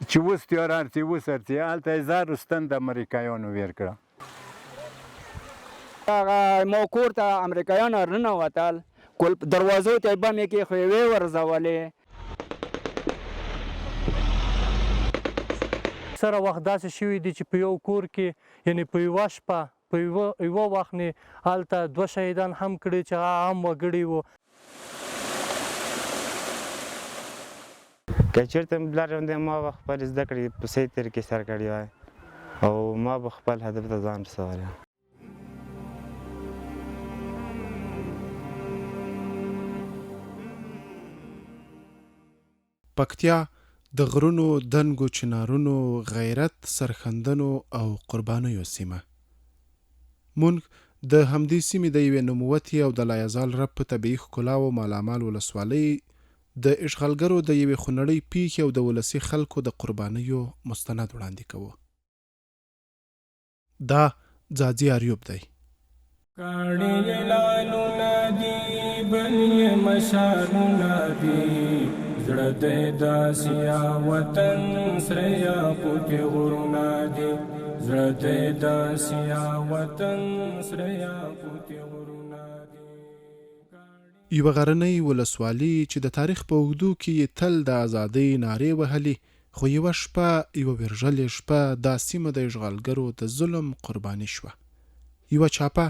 چې اوس تیاران چې وسرځي هلته یې زر ستن د امریکایانو ویر کړه. هغه مو کور ته امریکایان راننوتل، دروازو ته یې بمې کېښوې ویې ورځولې. سره وخت داسې شوي دي چې په یو کور کې یعنې په یوه شپه په یوه وخت نه هلته 2 شهیدان هم کړي چې هغه عام وګړي وو. که چېرته پلار ژوندی ما به خپل زده کړې په صحیح طریقې سره کړې وای او ما به خپل هدف ته ځان رسولی. پکتیا د غرونو، دنګو چنارونو، غیرت، سرښندنو او قربانیو سیمه. مونږ د همدې سیمې د یوې نوموتې او د لایزال رب په طبیعي ښکلاو مالامال ولسوالۍ د اشغالګرو د یوې خونړۍ پیښې او د ولسي خلکو د قربانیو مستند وړاندې کوو. دا ځاځي اریوب دی. کاڼي لالونه دي بل یې مشالونه دي، زړه دی داسې یا وطن سره یاقوتې غرونه دي، زړه دی داسې یا وطن سره یاقوتې غرونه دي. یوه غرنۍ ولسوالي چې د تاریخ په اوږدو کې یې تل د ازادۍ نارې وهلې، خو یوه شپه یوه ویرژلې شپه دا سیمه د اشغالګرو د ظلم قرباني شوه. یوه چاپه،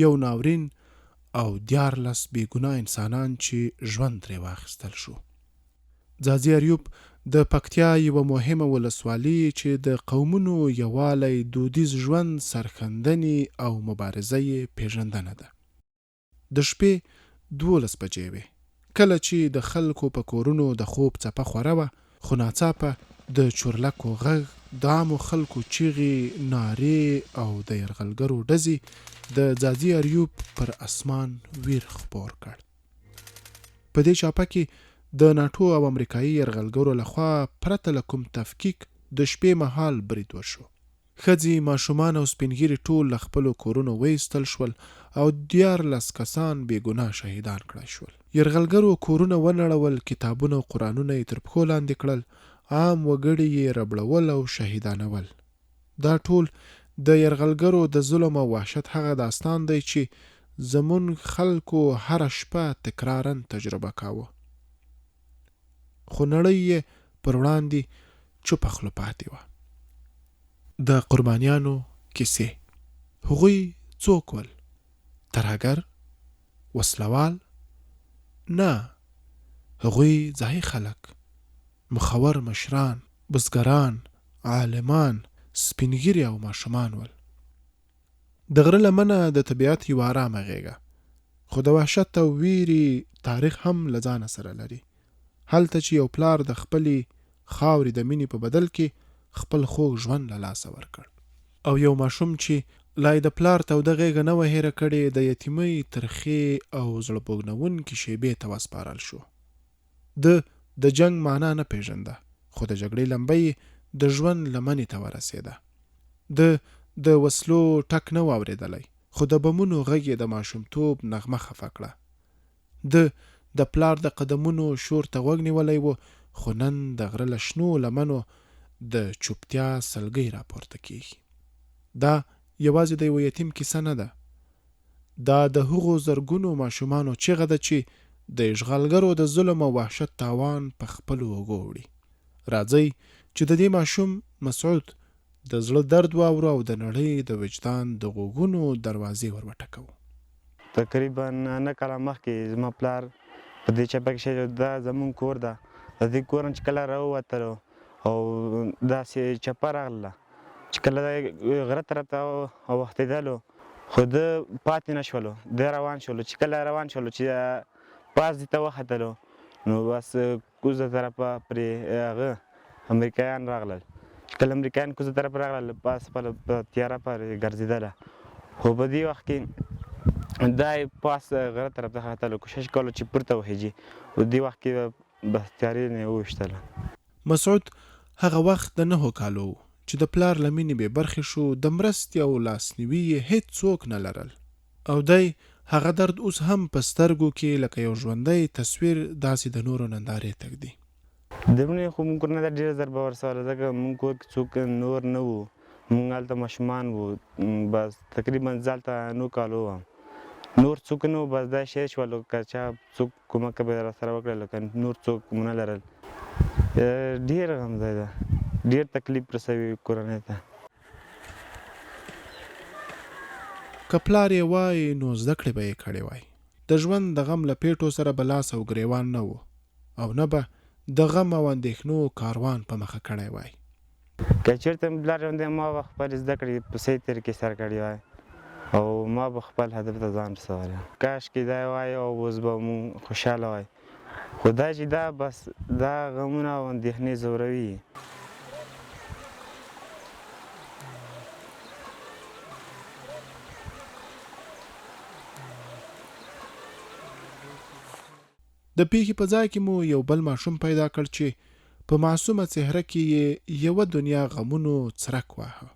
یو ناورین او 14 بېګناه انسانان چې ژوند ترې واخیستل شو. ځاځي اریوب د پکتیا یوه مهمه ولسوالي چې د قومونو یووالی، دودیز ژوند، سرښندنې او مبارزه یې پیژندنه ده. د شپې 12 بجې وې، کله چې د خلکو په کورونو د خوب څپه خوره وه، خو ناڅاپه د چورلکو غږ، د عامو خلکو چیغې، نارې او د یرغلګرو ډزې د ځاځي اریوب پر اسمان ویر خپور کړ. په دې چاپه کې د ناټو او امریکایي یرغلګرو لخوا پرته له کوم تفکیک د شپې مهال برید وشو. ښځې، ماشومان او سپینږیري ټول له خپلو کورونو وایستل شول او 14 کسان بېګناه شهیدان کړای شول. یرغلګرو کورونه ونړول، کتابونه او قرآنونه یې تر پښو لاندې کړل، عام وګړي یې ربړول او شهیدانول. دا ټول د یرغلګرو د ظلم او وحشت هغه داستان دی چې زمون خلکو هره شپه تکرارا تجربه کاوه. خو نړۍ یې پر وړاندې چوپه خوله پاتې وه. د قربانیانو کیسې. هغوی څوک ول؟ ترهګر؟ وسلوال؟ نه، هغوی ځایي خلک، مخور مشران، بزګران، عالمان، سپینږیري او ماشومان ول. د غره لمنه د طبیعت یوه ارامه غېږه، خو د وحشت او ویرې تاریخ هم له ځانه سره لري. هلته چې یو پلار د خپلې خاورې د مینې په بدل کې خپل خوږ ژوند له لاسه ورکړ، او یو ماشوم چې لا یې د پلار توده غېږه نه وه هېره کړې، د یتیمۍ ترخې او زړه پوږنونکې شېبې ته وسپارل شو. د جنگ معنا نه پیژنده، خو د جګړې لمبه یې د ژوند لمنې ته ورسېده. د وسلو ټک نه و اورېدلی، خو د بمونو غږ یې د ماشومتوب نغمه خفه کړه. د پلار د قدمونو شور ته غوږ نیولی و، خو نن د غره له شنو لمنو د چوپتیا سلګۍ راپورته کېږي. دا یوازې د یوه یتیم کیسه نه ده، دا د هغو زرګونو ماشومانو چیغه ده چې د اشغالګرو د ظلم او وحشت تاوان په خپلو اوږو وړي. راځئ چې د دې ماشوم مسعود د زړه درد واورو او د نړۍ د وجدان د غوږونو دروازې ور وټکوو. تقریبا 9 کاله مخکې زما پلار په دې چپه کې شوی، دا زمونږ کور ده. د دې کور نه چې کله راووتلو او داسې چپه راغله چې کله غره طرف ته اوښتېدلو، خو ده پاتې نه شولو، ده روان شولو. چې کله روان شولو چې پاس دې ته وختلو، نو بس کوزه طرفه پرې هغه امریکایان راغلل. چې کله امریکایان کوزه طرف راغلل، پاس خپله په تیاره پرې ګرځېدله، خو په دې وخت کې دا یې پاس غره طرف ته ختلو، کوشش کولو چې پورته وخیږي. په دې وخت کې بس تیارې نه یې وویشتله. مسعود هغه وخت د 9 کالو و چې د پلار له مینې بې برخې شو. د مرستې او لاسنیوي یې هېڅ څوک نه لرل، او دی هغه درد اوس هم په سترګو کې لکه یو ژوندی تصویر داسې د نورو نندارې تږدي. د لومړي خو موږ کورونه ته ډېره ضربه ورسوله ځکه موږ کور کې څوک نور نه وو، موږ هلته ماشومان وو، بس تقریبا زه هلته 9 کالو وم، نور څوک نه وو، بس دا شی شول که چا څوک کومک به راسره وکړل که نور څوک ونه لرل. ډېر غمځای ده، ډېر تکلیف رسوي کورنۍ ته. که پلار یې وای نو زده کړې به یې کړې وای. د ژوند د غم له پیټو سره به لاس او ګریوان نه و او نه به د غم او اندېښنو کاروان په مخه کړی وای. که چېرته مې پلار ژوندی ما به خپلې زده کړې په صحیح طریقې سره کړې وای او ما به خپل هدف ته ځان رسولی. کاشکې دا وای او اوس به مونږ خوشحاله وای، خو دا چې دا بس دا غمونه او اندېښنې ځوروي. د پیښې په ځای کې مو یو بل ماشوم پیدا کړ چې په معصومه څهره کې یې یوه دنیا غمونو څرک واهه.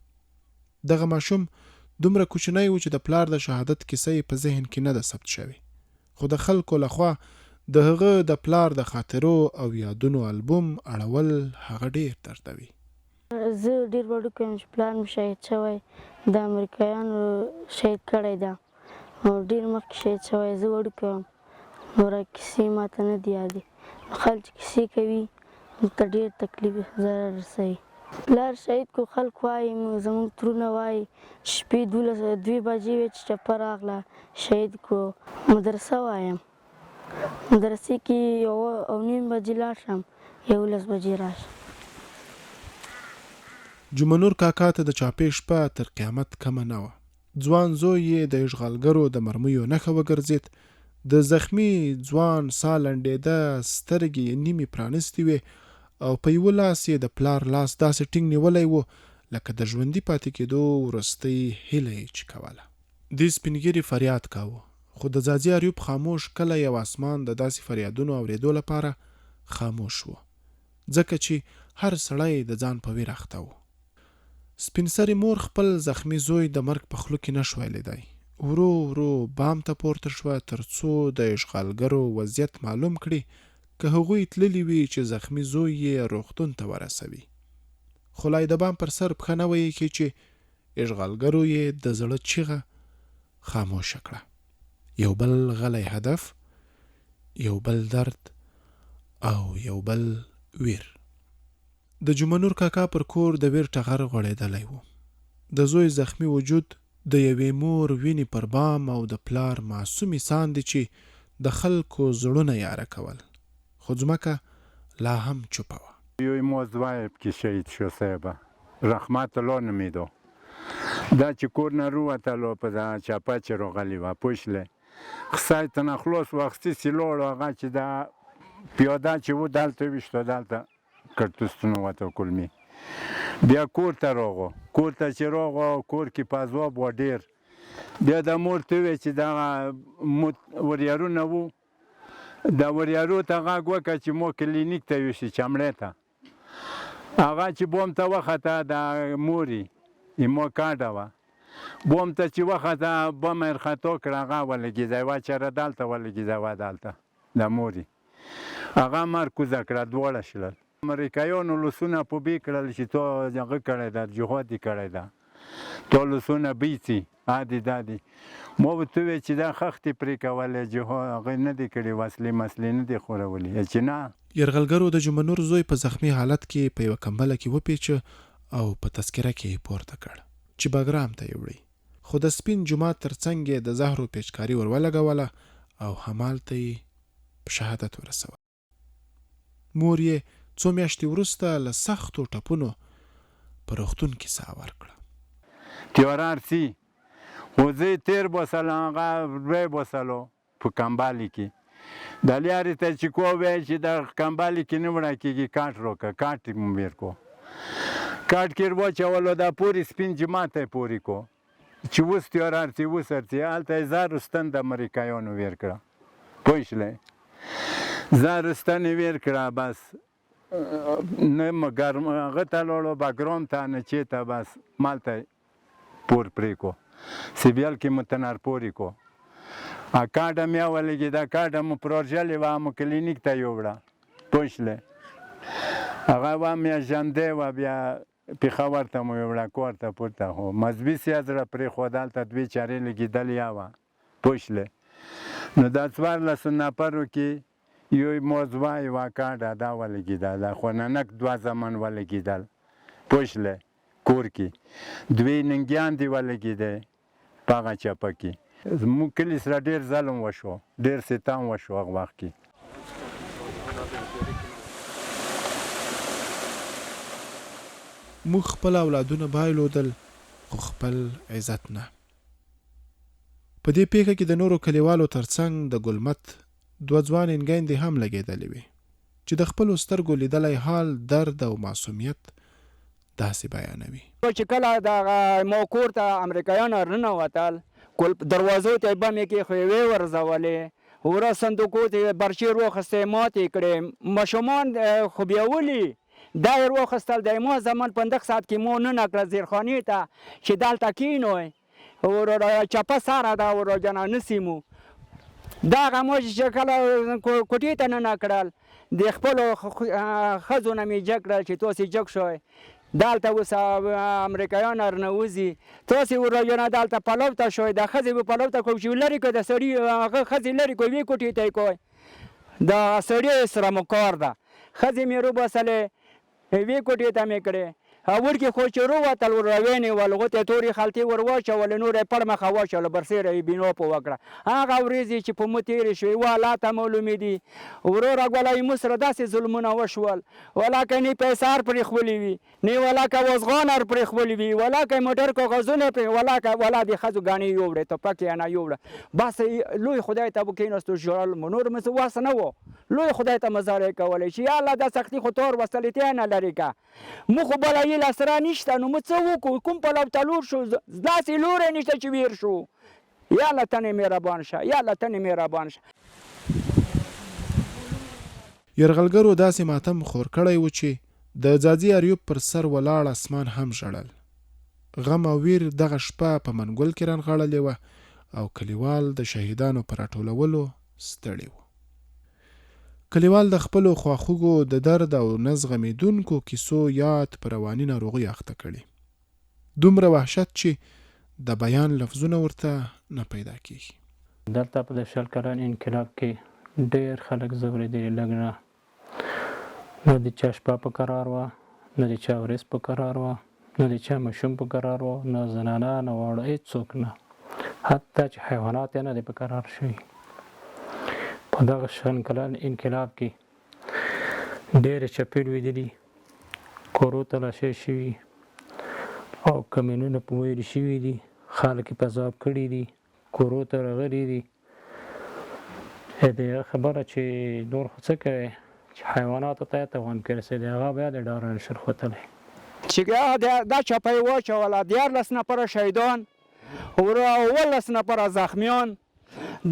دغه ماشوم دومره کوچنی و چې د پلار د شهادت کیسه یې په ذهن کې نه ده ثبت شوې، خو د خلکو لخوا د هغه د پلار د خاطرو او یادونو البوم اړول هغه ډېر دردوي. زه ډېر وړوکی یم چې پلار مې شهید شوی، د امریکایانو شهید کړی ده او ډېر مخکې شهید شوی. زه وړوکی یم، نوره کیسې ماته نه دي یادې. خلک چې کیسې کوي ورته ډېر تکلیف ضرر رسوي. پلار شهید کو خلک وایي، زموږ ترونه وایي شپې 2 بجې وې چې ټپه راغله شهید کړو. مدرسه وایم، مدرسې کې 9:30 بجې لاړ شم، 11 بجې راشم. جمنور کاکا ته د چاپې شپه تر قیامت کمه نه وه. ځوان زوی یې د اشغالګرو د مرمیو نښه وګرځېد. د زخمی ځوان ساه لنډېده، سترګې یې نیمې پرانستې وې او په یوه لاس یې د پلار لاس داسې ټینګ نیولی و لکه د ژوندي پاتې کېدو وروستۍ هیله یې چې کوله. دې سپینږیري فریاد کاوه، خو د ځاځي اریوب خاموش کلی او اسمان د داسې فریادونو اورېدو لپاره خاموش و، ځکه چې هر سړی د ځان په ویر اخته و. سپین سرې مور خپل زخمی زوی د مرګ په خوله کې نه شوی لیدی. ورو ورو بام ته پورته شوه تر څو د اشغالګرو وضعیت معلوم کړي، که هغوی تللي وي چې زخمی زوی یې روغتون ته ورسوي. خو لا د بام پر سر پښه نه وه ایښې چې اشغالګرو یې د زړه چیغه خاموشه کړه. یو بل غلی هدف، یو بل درد او یو بل ویر. د جمنور کاکا پر کور د ویر ټغر غوړېدلی و. د زوی زخمی وجود د یوې مور وینې پر بام او د پلار معصومې ساندې چې د خلکو زړونه یاره کول، خو ځمکه لا هم چوپه وه. یوی موزوایب که شهید شو صاحبه رحمت الله نمیدو دا چې کور نه رووتلو په دا چاپه چې راغلې وه پوشلی خسای ته نه خلاص واخیستې چې لاړو هغه چې دا پیاده چې و دلته ویشتو دلته کړتوستونه وته کلمې بیا کور ته راغو. کور ته چې راغو کور کې پازواب و ډېر. بیا د مور ته وویل چې دغه وریارونه وو د وریارو ته غږ وکړه چې مو کلینیک ته یوسي چمړې ته. هغه چې بوم ته وخته د مورې مو کاډه وه، بوم ته چې وخته بم یې ورخطا کړه هغه ولګېده یوه چېره دلته ولګېده وه دلته د مورې هغه مرکوزه کړه دواړه شلل. امریکایانو لسونه په بې کړل چې تو هغه کړی ده جهاد یې کړی ده تو لسونه بیسي عادي دادي. ما ورته وویل چې دا خښتې پرې کولې جهاد هغه نه دي کړي وسلې مسلې نه دي خورولې چې نه. یرغلګرو د جمنور زوی په زخمی حالت کې په یوه کمبله کې وپیچه او په تذکره کې پورته کړ چې بګرام ته یې وړي، خو د سپین جومات تر څنګ یې د زهرو پیچکاري ور ولګوله او همالته یې په شهادت ورسوله. مور یې څو میاشتې وروسته له سختو ټپونو په روغتون کې ساه ورکړه. تیارار سی خو زه یې تیر بوسلو هغه روی بوسلو په کمبالي کې د لیارې ته چې کو ویل چې د کمبالي کې نه وړه کېږي کاټ روکه کاټ یې مو ویر کو کاټ کې واچولو دا پورې سپین جماعت یې پورې کو چې اوس تیارار سی اوس ارسي هلته یې زار ستن د امریکایانو ویر کړه پوه شلی زار ستن یې ویر کړه بس نه ګرم هغه ته لاړو بګرام ته نه چېرته بس مالته پور پرې کو سیبیل کې مو تنار پورې کو کاډه مې ولګېده کاډه مو پروژلې وه مو کلینیک ته یوړه پوه شلی هغه وه میاشندۍ وه بیا پېښور ته مو یوړه کور ته پورته خو مذهبي سیاست را پرېښود هلته دوې چارې لګېدل یا وه پوه شلې نو دا 14 نفرو کې یو موضوع یوه کاډه دا ولګېده دا خو ننک 2 زمن ولګېدل پوه شلې کور کې 2 ننګیان دي ولګېدی په هغه چپه کې زموږ کلي سره ډېر ظلم وشو ډېر ستم وشو هغه وخت کې موږ خپل اولادونه بایلودل خو خپل عزت نه. په دې پیښه کې د نورو کلیوالو ترڅنګ د ګلمت 2 ځوانې نګیندې هم لګېدلې وې چې د خپلو سترګو لیدلی حال درد او معصومیت داسې بیانوي. چې کله دغه مو کور ته امریکایان راننوتل دروازو ته یې بمې کېښویې ورځولې وره صندوقو ته یې برچې راواخیستې ماتې کړې ماشومان خو بیا ولي دا یې راواخیستل د ما زمان 15 ساعت کې مو ننه کړه زیرخانې ته چې دلته کښېنوئ چپه سره ده ورو جانه نسیمو دغه مو چې کله کوټې ته ننه کړل د خپلو ښځو نه مې جګ کړل چې تاسې جګ شوئ دلته اوس امریکایان رانوځي تاسې ورو جانه دلته پلو ته شوئ د ښځې به پلو ته کوم چې لرې کړئ د سړي هغه ښځې لرې کړئ یوې کوټې ته یې کوئ د سړي سره مو کار ده ښځې مې روباسلې یوې کوټې ته مې کړې وړکې خو چې رووتل ور راوینېول هغو ته یې تورې خلطې ور واچولې نور یې پړ مخه واچوله برسېره یې بینو په وکړه هغه ورځې چې په مو تېرې شوې وا الله ته معلومې دي وروره ګوله موږ سره داسې ظلمونه وشول ولاکه نه پیسار پرېښولې وي نه ولاکه وزغانر پرېښولې وي ولاکه موټر کاغذونه ولاکه ولا د ښځو ګاڼې یوړې توپک یې نه یوړه بس لوی خدای ته به کېناستو ژړل مو نور مې څه وس نه و لوی خدای ته مزارې کولی چې یا الله دا سختي خو تور وستلې ته نه لرې که مو خو بله هیله سره نشته نو موږ څه وکړو کوم پلو ته لور شو داسې لوری نشته چې ویر شو یا الله ته مهربان شه یا الله ته مهربان شه یرغلګرو داسې ماتم خور کړی و چې د ځاځي اریوب پر سر ولاړ اسمان هم ژړل. غم او ویر دغه شپه په منګل کې رانغاړلې وه او کلیوال د شهیدانو په راټولولو ستړي وو. کلیوال د خپلو خواخوږو د درد او نه زغمېدونکو کیسو یاد په رواني ناروغۍ اخته کړي. دومره وحشت چې د بیان لفظونه ورته نه پیدا کېږي. دلته په د 20 کلن انقلاب کې ډېر خلک ځورېدلي لږ نه نه د چا شپه په قرار وه نه د چا ورځ په قرار وه نه د چا ماشوم په قرار وه نه زنانه نه واړه هېڅوک نه حتی چې حیوانات یې نه دی په قرار شوي. په دغه 20 کلن انقلاب کې ډېرې چپې لوېدلي کورو ته لاشۍ شوي او کمینونه په ویلې شوي دي خلک یې په عذاب کړي دي کورو ته راغلي دي. دغه خبره چې نور خو څه کوي چې حیواناتو ته یې توان کې رسېدی هغه بیا د ډاره نشر ختلی چې دا چپه یې واچوله 14 نفره شهیدان 18 نفره زخمیان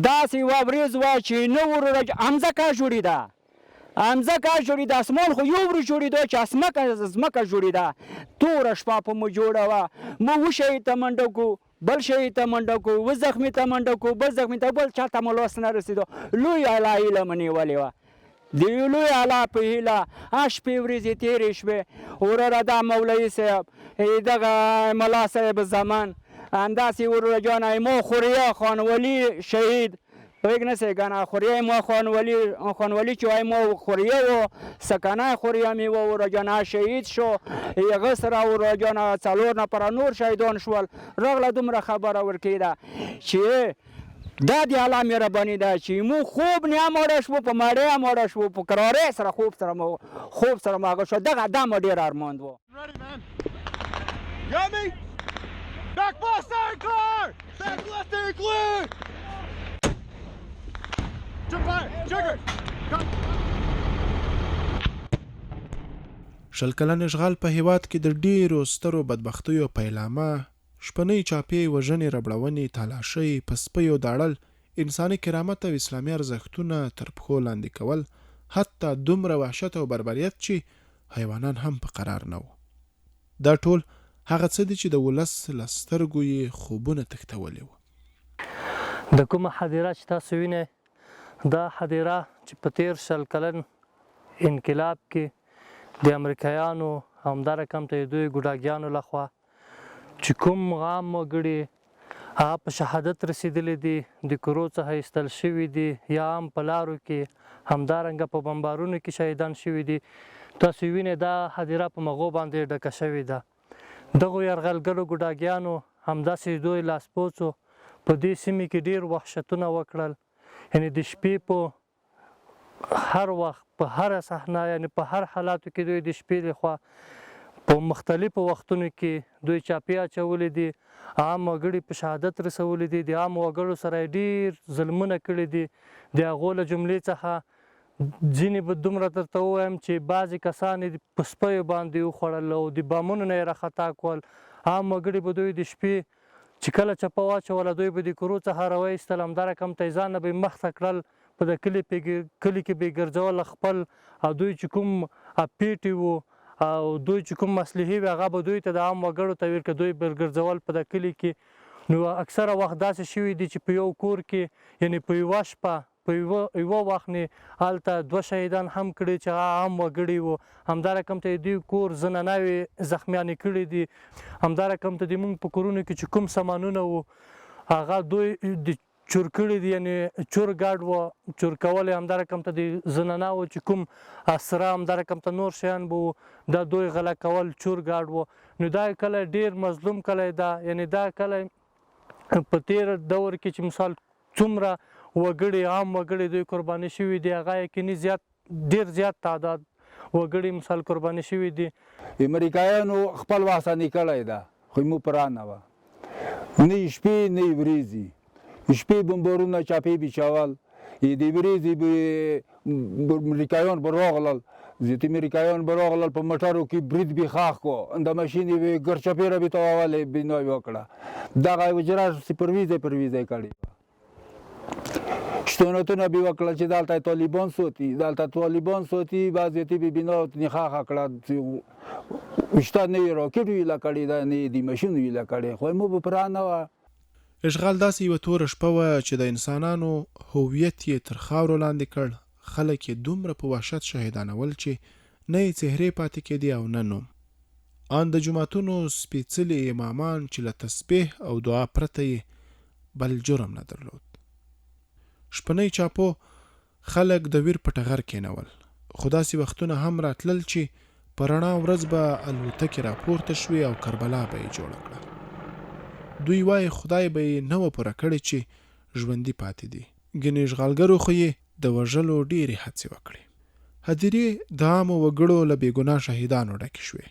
داسې یوه ورځ وه چې نه همځکه جوړېده همځکه جوړېده اسمان خو یو ورځ جوړېده چې ځمکه جوړېده توره شپه په مو جوړه وه مو و شهید ته منډه کړو بل شهید ته منډه کړو و زخمي ته منډه کړو بل زخمي ته بل چا ته مو لاس نه رسېدو لوی اعلی هیله مو نیولې وه د لوی اعلی په هیله شپې ورځې تېرې شوې وروره دا مولوي صاحب دغه ملا صاحب زمان همداسې وروره جانه ما خوریا خانولي شهید فکر نسې کنه خوریا ما خانولی چې وای ما خوریا و سکنه خوریا می و ورجانه شهید شو هغه سره ورجانه 4 نفر نور شهیدان شول راغله دومره خبره ورکیده چې دا دی الله مهرباني ده چې مو خوب نه مړ شو په مړې مړ شو په قرارې سره خوب سره ماغه شو دغه د ما ډیر ارمان وو. Back left side clear! Back left side clear! Jump by! Trigger! Come! 20 کلن اشغال په هیواد کې د ډیرو سترو بدبختیو پیلامه شپنۍ چاپې وژنې ربړونې تالاشۍ په سپیو داړل انساني کرامت او اسلامي ارزښتونه تر پښو لاندې کول حتی دومره وحشت او بربریت چې حیوانان هم په قرار نه وو. دا ټول هغه څه دي چې د ولس له سترګو یې خوبونه تښتولي وو. د کومه حادثه چې تاسو وینئ دا حادثه چې په 13 کلن انقلاب کې د امریکایانو همدا رقم ته دوی ګوډاګیانو لخوا چې کوم عام وګړي هغه په شهادت رسېدلی دي، د کورو څخه ایستل شوي دي یا هم په لارو کې همدارنګه په بمبارونو کې شهیدان شوي دي. تاسو وینئ دا هدیره په مغو باندې ډکه شوې ده. دغو یرغلګرو ګوډاګیانو همداسې دوی لاسپوڅو په دې سیمې کې ډېر وحشتونه وکړل. یعنې د شپې په هر وخت په هره صحنه یعنې په هر حالاتو کې دوی د شپې لخوا په مختلفو وختونو کې دوی چاپې اچولې دي، عام وګړي په شهادت رسولي دي، د عام وګړو سره یې ډېر ظلمونه کړي دي. د هغو له جملې څخه ځینې به دومره درته ووایم چې بعضې کسان یې په سپیو باندې وخوړل او د بامونو نه یې راخطا کول. عام وګړي به دوی د شپې چې کله چپه واچوله دوی به د کورو څخه راوایستل، همدا رقم ته یې ځانه به یې مخته کړل، په د کلي کې به یې ګرځول خپل او دوی چې کوم پیټې وو او دوی چې کوم مسلحې وي هغه به دوی ته د عام وګړو ته ورکړه، دوی به ګرځول په د کلي کې. نو اکثره وخت داسې شوي دي چې په یو کور کې یعنې په یوه شپه په یوه وخت نه هلته 2 شهیدان هم کړي چې هغه عام وګړي وو. همدا رقم ته دوی کور زناناوې زخمیانې کړي دي. همدا رقم ته د موږ په کورونو کې چې کوم سامانونه وو هغه دوی د چور کړي دي، یعنې چور ګاډ وو، چور کول یې همدا رقم ته د زناناو چې کوم اسره همدا رقم ته نور شیان به وو دا دوی غلا کول چور ګاډ وو. نو دا کله ډېر مظلوم کلی ده، یعنې دا کلی په تېر دور کې چې مثال څومره وګړي عام وګړي دوی قرباني شوي دي هغه یقیني ډېر زیات تعداد وګړي مثال قرباني شوي دي. امریکایانو خپل واساني کړی ده خو موږ پرانه وه نه شپې نه ورځې. شپې بمبارونه چاپې بچول، د ورځې به امریکایان به راغلل، ځینې امریکایان به راغلل په موټرو کې برید به خاښ کړو، د ماشین یې ګرچاپېره به تاوولې بنا یې وکړه. دغه اجراء پرویزه کړې وه. شتونتونه به وکړل چې دلته طالبان سوتي بعضې به بنا نخاښه کړه، شته نه یې راکټ ویله کړې ده نه یې د ماشین ویله کړې، خو موږ به پرانه وه. اشغال داسې یوه توره شپه وه چې د انسانانو هویت یې تر خاورو لاندې کړ. خلک یې دومره په وحشت شهیدانول چې نه یې څهرې پاتې کېدې او نه نوم. ان د جوماتونو سپېڅلي امامان چې له تسبیح او دعا پرته یې بل جرم نه درلود. شپنۍ چاپو خلک د ویر په ټغر کېنول، خو داسې وختونه هم راتلل چې په رڼا ورځ به الوتکې راپورته شوې او کربلا به یې جوړه کړه. دوی وایي خدای به یې نه وه پوره کړې چې ژوندي پاتې دي. ګنې اشغالګرو خو یې د وژلو ډېرې هڅې وکړې. هدیرې د عامو وګړو له بېګناه شهیدانو ډکې شوې.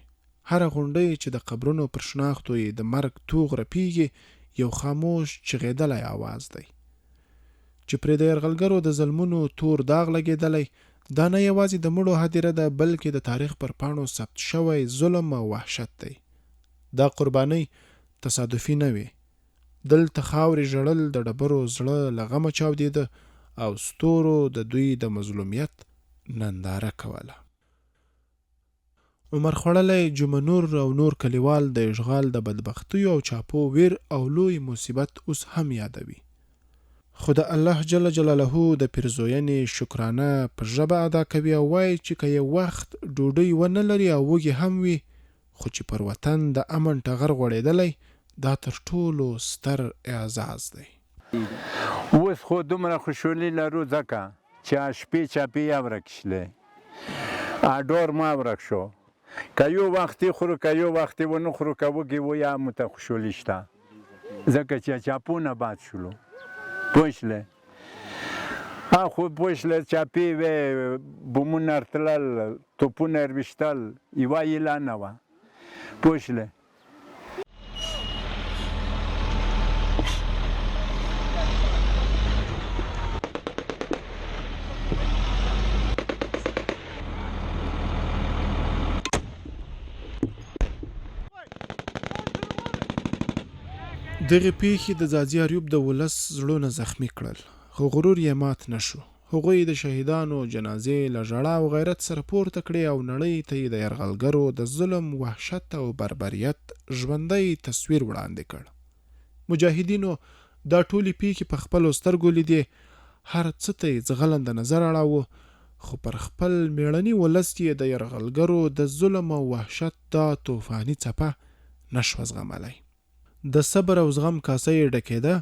هره غونډۍ چې د قبرونو پر شناختو یې د مرګ توغ رپېږي یو خاموش چغېدلی آواز دی چې پرې د یرغلګرو د ظلمونو تور داغ لګېدلی. دا نه یوازې د مړو هدیره ده بلکې د تاریخ پر پاڼو ثبت شوی ظلم او وحشت دی. دا قربانۍ تصادفي نه وي. دلته خاورې ژړل، د ډبرو زړه له غمه چاودېده او ستورو د دوی د مظلومیت ننداره کوله. عمر خوړلی جمنور او نور کلیوال د اشغال د بدبختیو او چاپو ویر او لوی مصیبت اوس هم یادوي. خو د الله جل جلاله د پیرزوینې شکرانه په ژبه ادا کوي او وایي چې که یو وخت ډوډۍ ونه لري او وږي هم وي، خو چې پر وطن د امن ټغر غوړېدلی دا تر ټولو ستر اعزاز دی. اوس خو دومره خوشحالي لرو ځکه چې شپې چاپې یا ورک شلې، ډور ما ورک شو. که یو وختې خورو که یو وختې ونه خورو که وږي و یا مو ته خوشحالي شته ځکه چې چاپونه باد شلو. پوه شلې خو پوه شلې چاپې وې، بومونه رتلل، توپونه یې ویشتل، یوه یې لا نه وه. پوه شلې دغې پیښې د ځاځي اریوب د ولس زړونه زخمي کړل، خو غرور یې مات نه شو. هغوی د شهیدانو جنازې له ژړا او غیرت سره پورته کړې او نړۍ ته یې د یرغلګرو د ظلم، وحشت او بربریت ژوندی تصویر وړاندې کړ. مجاهدینو دا ټولې پیښې په خپلو سترګو لیدې، هر څه ته یې ځغلنده نظر اړاوه، خو پر خپل میړني ولس یې د یرغلګرو د ظلم او وحشت دا طوفاني څپه نشوه زغملی. د صبر او زغم کاسه یې ډکېده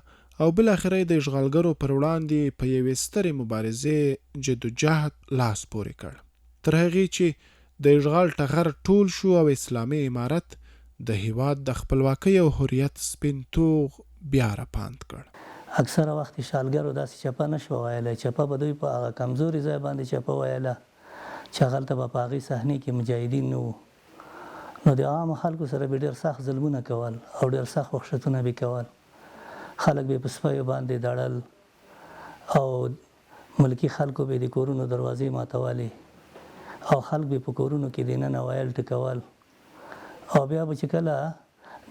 او بالاخره د اشغالګرو پر وړاندې په یوې سترې مبارزې جدوجهد لاس پورې کړ، تر هغې چې د اشغال ټغر ټول شو او اسلامي امارت د هیواد د خپلواکۍ او حریت سپین توغ بیا راپاند کړ. اکثره وخت اشغالګرو داسې چپه نشوه ویلی، چپه به دوی په هغه کمزوري ځای باندې چپه ویله چې هغلته به په هغې صحنې کې مجاهدین نه وو، نو د عامو خلکو سره به ډېر سخت ظلمونه کول او ډېر سخت وحشتونه به کول. خلک به په سپیو باندې دړل او ملکي خلکو به د کورونو دروازې ماتولې او خلک به په کورونو کې دننه ویل ټکول، او بیا به چې کله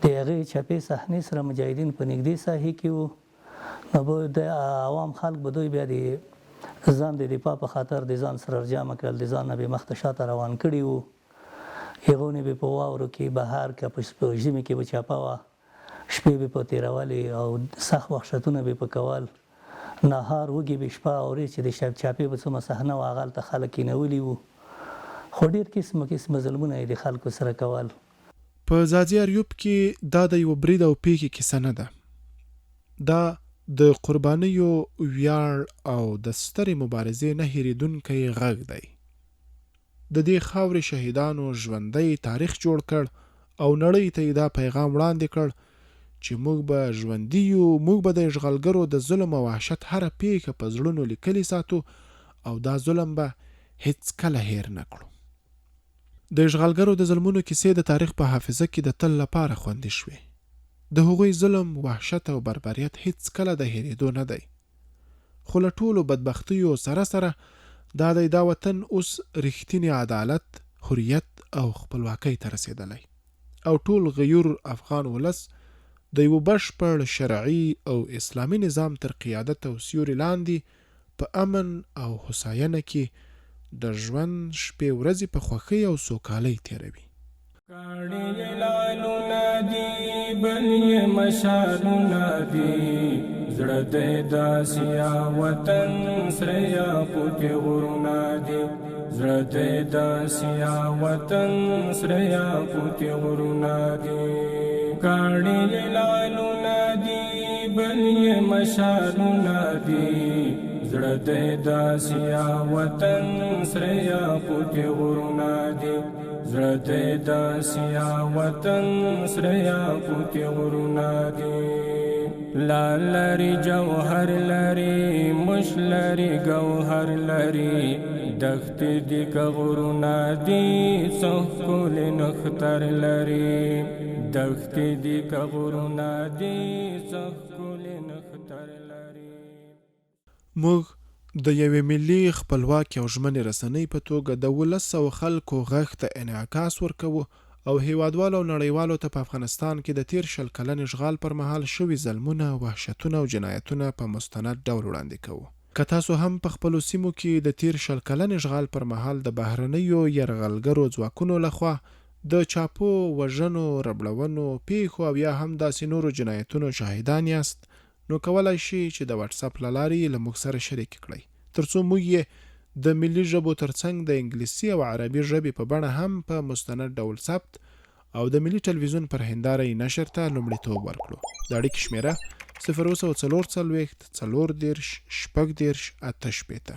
د هغې چپې صحنې سره مجاهدین په نږدې ساحې کې وو، نو به د عوام خلک به دوی بیا د ځان د دفاع په خاطر د ځان سره جمع کړل، د ځان نه به مخته شاته روان کړي وو. هغونې به په واورو کې بهر که په ژمي کې به چپه وه، شپې به په تېرولې او سخت وحشتونه به په کول. نهار وږي به شپه اورې چې د چاپې به څومره صحنه وه هغلته خلک کېنولي وو، خو ډېر قسمه ظلمونه یې د خلکو سره کول. په ځاځي اریوب کې دا د یو برید او پیښې کیسه نه ده، دا د قربانیو ویاړ او د سترې مبارزې نه هېرېدونکی غږ دی. د دې خاورې شهیدانو ژوندی تاریخ جوړ کړ او نړۍ ته یې دا پیغام وړاندې کړ چې موږ به ژوندي یو، موږ به د اشغالګرو د ظلم او وحشت هره پیښه په زړونو لیکلې ساتو او دا ظلم به هیڅ کله هیر نه کړو. د اشغالګرو د ظلمونو کیسې د تاریخ په حافظه کې د تل لپاره خوندي شوې. د هغوی ظلم، وحشت او بربریت هیڅ کله د هېرېدو نه دی، خو له ټولو بدبختیو سره سره دا دی دا وطن اوس رښتینی عدالت، حریت او خپلواکۍ ته رسېدلی او ټول غیور افغان ولس د یو بشپړ شرعي او اسلامي نظام تر قیادت او سیوري لاندې په امن او هوساینه کې د ژوند شپې ورځې په خوښۍ او سوکالۍ تېروي. کاڼي لالونه دي بل یې مشالونه دي، زړه دې داسې وطن سره یاقوتې غرونه دي، زړه دې داسې وطن سره یاقوتې غرونه دي. کاڼي لالونه دي بل یې مشالونه دي، زړه دې داسې وطن سره یاقوتې غرونه دي، زړه دې داسې وطن سره یاقوتې غرونه دي. لال لري جوهر لري، مش لري ګوهر لري، دښتې دي که غرونه دي څه ښکلې نښتر لري، دښتې دي که غرونه دي څه ښکلې نښتر لري. موږ د یوې ملي خپلواکې او ژمنې رسنۍ په توګه د ولس او خلکو غږ ته انعکاس ورکوو او هیوادوالو او نړیوالو ته په افغانستان کې د تیر 20 کلن اشغال پر مهال شوي ظلمونه، وحشتونه او جنایتونه په مستند ډول وړاندې کوو. که تاسو هم په خپلو سیمو کې د تیر 20 کلن اشغال پر مهال د بهرنیو یرغلګرو ځواکونو لخوا د چاپو، وژنو، ربړونو، پیښو او یا هم داسې نورو جنایتونو شاهدان یاست، نو کولای شي چې د واتس اپ له لارې له موږ سره شریک کړئ، ترڅو موږ یې د ملي ژبو ترڅنګ د انګلیسي او عربي ژبې په بڼه هم په مستند ډول ثبت او د ملي ټلویزیون پر هنداره یې نشر ته لومړیتوب ورکړو. د اړیکې شمیره 040 440 40 شپږ 10 8 شپېته.